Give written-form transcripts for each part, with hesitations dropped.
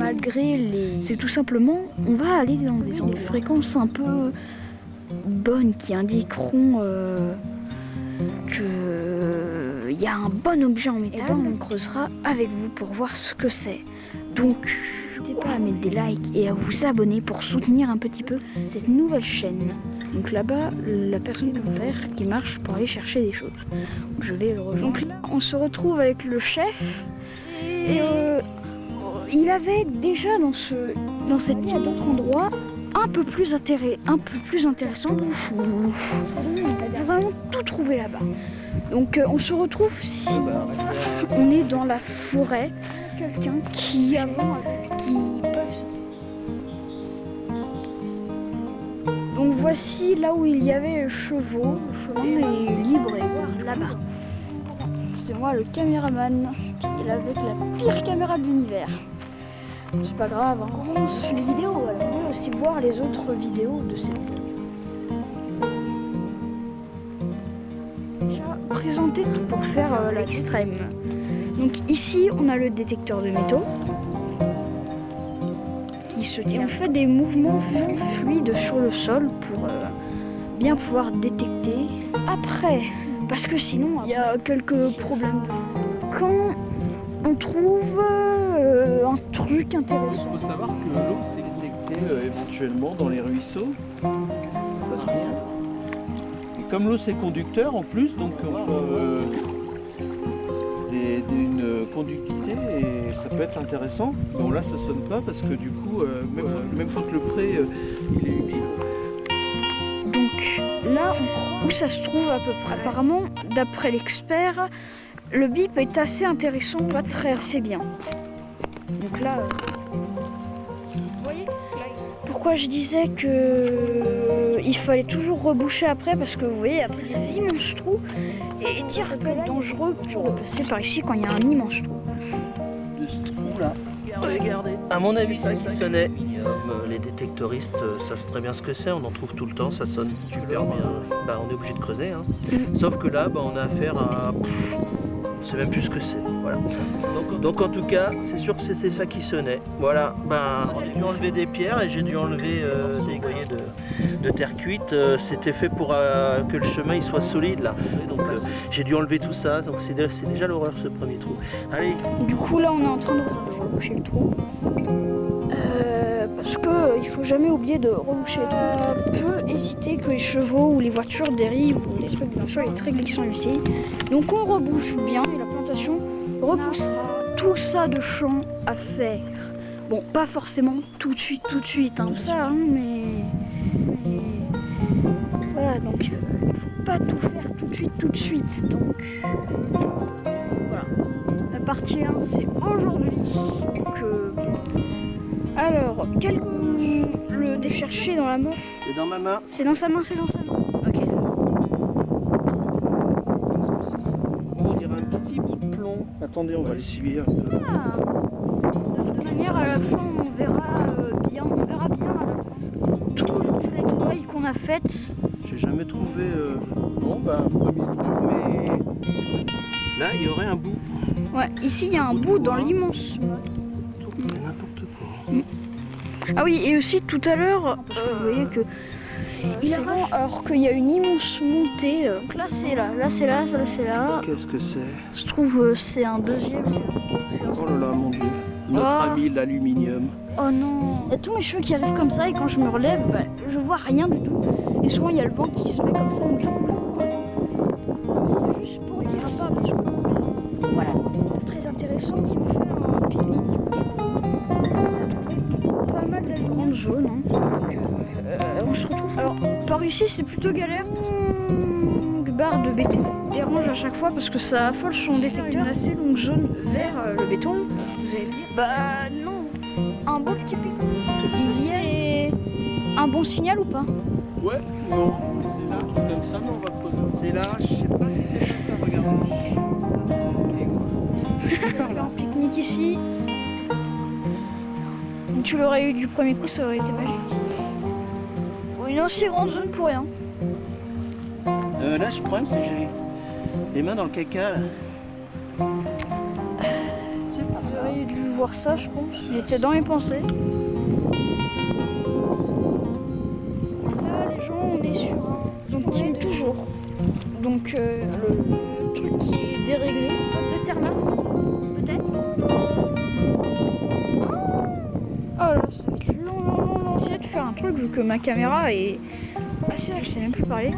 malgré les... C'est tout simplement, on va aller dans des fréquences un peu bonnes qui indiqueront qu'il y a un bon objet en métal. Et là, on creusera avec vous pour voir ce que c'est. Donc, n'hésitez pas à mettre des likes et à vous abonner pour soutenir un petit peu cette nouvelle chaîne. Donc là-bas, la personne vert qui marche pour aller chercher des choses. Donc, je vais le rejoindre. Donc là, on se retrouve avec le chef. Et il avait déjà dans cette île d'autres endroits un peu plus intéressant. Il a vraiment tout trouvé là-bas. Donc on se retrouve si on est dans la forêt. Quelqu'un qui Donc voici là où il y avait le chevaux. Le chemin est libre et là-bas. C'est moi le caméraman. Il est avec la pire caméra de l'univers. C'est pas grave, hein. On lance les vidéos, alors on peut aussi voir les autres vidéos de cette série. J'ai présenté tout pour faire l'extrême. Donc ici on a le détecteur de métaux qui se tient. On fait des mouvements fluides sur le sol pour bien pouvoir détecter. Après, parce que sinon il y a quelques problèmes. Quand on trouve un truc intéressant. Il faut savoir que l'eau s'est détectée éventuellement dans les ruisseaux. Ça se trouve. Et comme l'eau c'est conducteur en plus, donc d'une conductivité et ça peut être intéressant. Bon là ça sonne pas parce que du coup, même quand le pré il est humide. Donc là où ça se trouve à peu près. Apparemment, d'après l'expert, le bip est assez intéressant, pas très assez bien. Donc là, vous voyez pourquoi je disais que il fallait toujours reboucher après, parce que vous voyez après ces immenses trous et dire que c'est dangereux pour passer par ici quand il y a un immense trou. De ce trou là, regardez. À mon avis, ça qui sonnait. Les détectoristes savent très bien ce que c'est, on en trouve tout le temps, ça sonne super bien. Bah, on est obligé de creuser, hein. Sauf que là, bah, on a affaire à... On sait même plus ce que c'est, voilà. Donc en tout cas, c'est sûr que c'était ça qui sonnait. Voilà, ben j'ai dû enlever des pierres et j'ai dû enlever des goyers de terre cuite. C'était fait pour que le chemin il soit solide là. Donc j'ai dû enlever tout ça, donc c'est déjà l'horreur ce premier trou. Allez. Du coup là on est en train de reboucher le trou. Parce que il faut jamais oublier de reboucher le trou. On peut hésiter que les chevaux ou les voitures dérivent ou des trucs comme ça, il est très glissant ici. Donc on rebouche bien et la plantation repoussera. Tout ça de champ à faire. Bon, pas forcément tout de suite, hein, tout ça, hein, mais voilà, donc il faut pas tout faire tout de suite. Donc voilà. La partie 1 c'est aujourd'hui. Alors, le déchercher dans la main. C'est dans ma main. C'est dans sa main, Ok. On dirait un petit bout de plomb. Attendez, on va le suivre un peu. Ah. De toute manière, à la fin, on verra bien à la fin. Toutes les trouvailles qu'on a faites. J'ai jamais trouvé... Bon, bah, un premier trou, mais... Là, il y aurait un bout. Ouais, ici, il y a un bout dans l'immense... N'importe quoi. Ah oui, et aussi tout à l'heure, vous voyez que il arrache alors qu'il y a une immense montée. Donc là c'est là, là c'est là, là c'est là. Qu'est-ce que c'est? Je trouve c'est un deuxième. Oh là là, mon Dieu. Notre ami l'aluminium. Oh non. Il y a tous mes cheveux qui arrivent comme ça et quand je me relève, bah, je vois rien du tout. Et souvent il y a le vent qui se met comme ça. C'était juste pour dire ça. Voilà, très intéressant qui me fait un pique-nique. Pas mal d'ailes grandes jaunes. Hein. Donc, on se retrouve. Alors, par ici, c'est plutôt galère. Barre de béton dérange à chaque fois parce que ça affole son détecteur. Une assez longue zone vers le béton. Vous allez me dire, bah non, un beau petit pic. C'est un bon signal ou pas? Ouais, non, c'est là, comme ça, mais on va poser. C'est là, je sais pas si c'est ça, regardez. Un pique-nique ici. Tu l'aurais eu du premier coup, ça aurait été magique. Bon, une aussi grande zone pour rien. Là, le problème, c'est que j'ai les mains dans le caca. Là. Vous auriez dû le voir. voir ça, je pense. J'étais dans mes pensées. Là, les gens, on est sur un... Donc, on tient toujours. Donc, le truc qui est déréglé. De Thermal, peut-être. Oh là, ça va être long. J'essaie de faire un truc vu que ma caméra est... Ah c'est vrai que je sais même plus parler.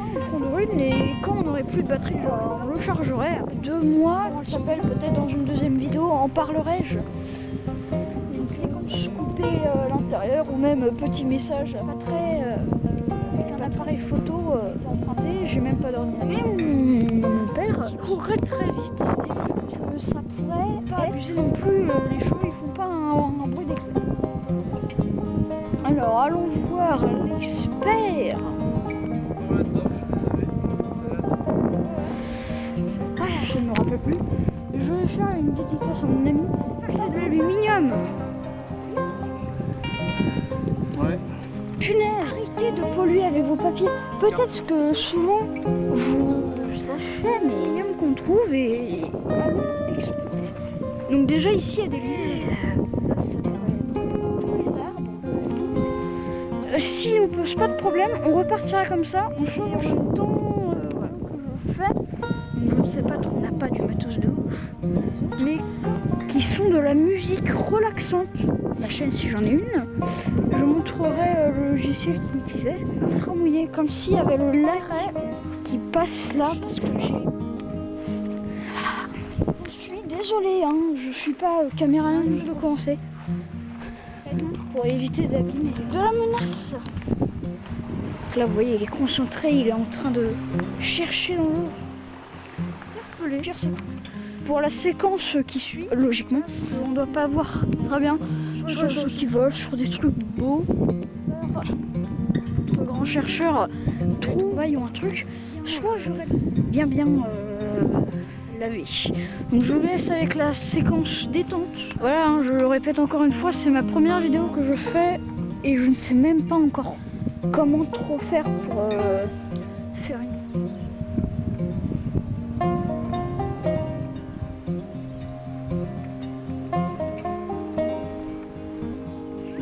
Et quand on n'aurait plus de batterie, genre on le chargerait. 2 mois, on s'appelle peut-être dans une deuxième vidéo, en parlerai-je. Une séquence coupée à l'intérieur ou même petit message, pas très... avec un appareil photo emprunté, j'ai même pas d'ordinateur. Mon père courait très vite et vu que ça pourrait pas abuser non plus, les chevaux ils font pas un bruit d'éclat. Alors allons voir l'expert. Voilà, je ne me rappelle plus. Je vais faire une dédicace à mon ami. C'est de l'aluminium. Ouais. Punaise, arrêtez de polluer avec vos papiers. Peut-être que souvent vous sachez, mais l'aluminium qu'on trouve est exploité. Donc déjà ici il y a des livres. Ça devrait être tous les arbres. Si on pose pas de problème, on repartira comme ça. On change le temps voilà, que je fais. Donc, je ne sais pas trop, on n'a pas du matos de ouf. Mais qui sont de la musique relaxante. La chaîne, si j'en ai une, je montrerai le logiciel qui utilisait. Ultra mouillé, comme s'il y avait le l'arrêt qui passe là parce que j'ai. Je suis désolée, hein, je suis pas caméraman juste de commencer. Pour éviter d'abîmer de la menace. Là vous voyez il est concentré, il est en train de chercher dans l'eau. Pour la séquence qui suit, logiquement, on doit pas voir très bien sur les choses qui volent, sur des trucs beaux. Notre grand chercheur trouve un truc, soit j'aurais bien lavé. Donc je vous laisse avec la séquence détente. Voilà, hein, je le répète encore une fois, c'est ma première vidéo que je fais et je ne sais même pas encore comment trop faire pour faire une.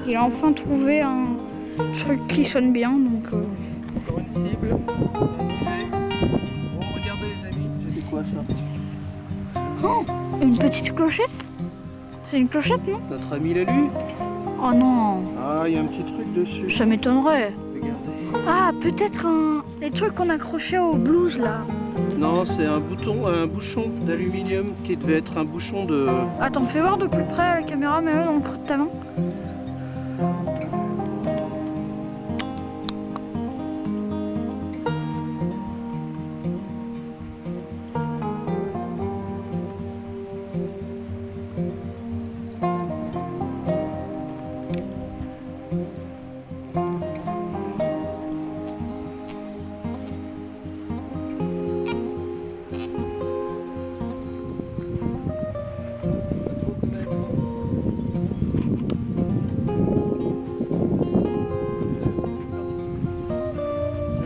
Il a enfin trouvé un truc qui sonne bien, donc... Encore une cible. Bon, regardez les amis, c'est quoi ça? Oh, une petite clochette? C'est une clochette, non? Notre ami l'a lu. Oh non, Ah, il y a un petit truc dessus. ça m'étonnerait. Regardez. Ah, peut-être les trucs qu'on accrochait au blues, là. Non, c'est un bouchon d'aluminium qui devait être un bouchon de... Attends, fais voir de plus près à la caméra, mets-le dans le creux de ta main.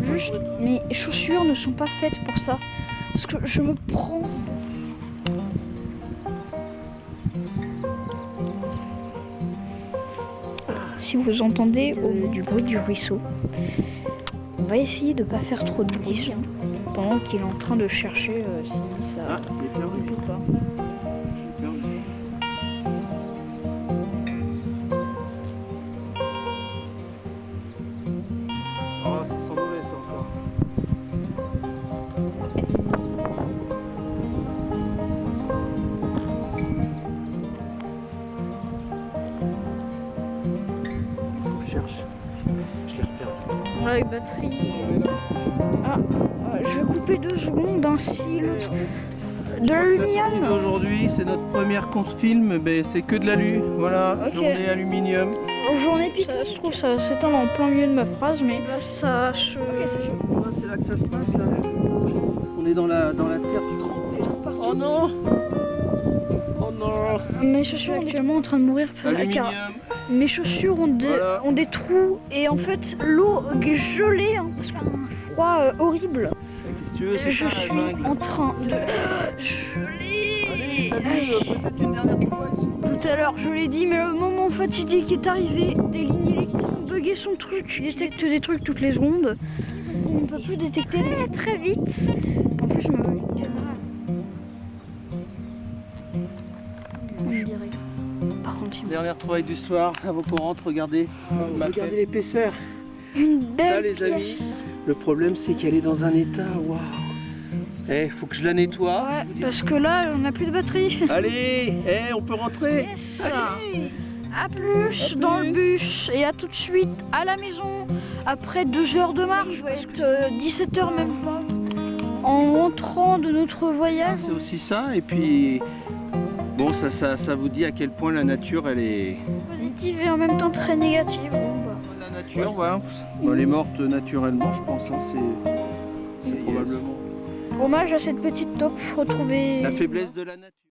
Juste, mes chaussures ne sont pas faites pour ça. Parce que je me prends. Si vous entendez du bruit du ruisseau, on va essayer de ne pas faire trop de bruit pendant qu'il est en train de chercher si ça Ah, il est perdu. ou pas. Je l'ai perdu. Oh, ça sent mauvais ça encore. Je cherche. Je l'ai reperdu. Ouais, batterie. Ah, je vais couper 2 secondes ainsi le de La sortie l'aluminium. d'aujourd'hui, c'est notre première qu'on se filme, mais c'est que de l'alu. Voilà, Ok. journée aluminium. J'en ai piqué. Je trouve ça s'éteint en plein milieu de ma phrase, mais ça se. Ah, c'est là que ça se passe là. On est dans la terre trempée. Oh non. Oh non. Mes chaussures sont actuellement en train de mourir car Aluminium. mes chaussures ont Voilà. ont des trous et en fait l'eau gelée, hein, parce qu'il y a un froid horrible. Qu'est-ce que tu veux, c'est Je ça, la suis jungle. en train de geler. Allez, salut, peut-être une dernière fois ici. Tout à l'heure, je l'ai dit, mais le moment fatidique est arrivé. Des lignes électriques ont bugué son truc. Il détecte des trucs toutes les secondes. On ne peut plus détecter très vite. En plus, je me vois une caméra. On dirait. Par contre, il Dernière trouvaille du soir, avant qu'on rentre, regardez. Regardez l'épaisseur. une belle Ça, les pièce. amis, le problème c'est qu'elle est dans un état, waouh. Eh, faut que je la nettoie. Ouais, parce que là, on n'a plus de batterie. Allez, on peut rentrer. Yes. Allez. À plus dans le bus et à tout de suite à la maison après 2 heures de marche, je vais être 17 heures même pas. En rentrant de notre voyage, C'est aussi ça, et puis bon, ça vous dit à quel point la nature elle est. positive et en même temps très négative. Bon, bah. La nature, voilà. Bon, elle est morte naturellement, je pense. Hein, c'est probablement Hommage à cette petite taupe retrouvée. la faiblesse de la nature.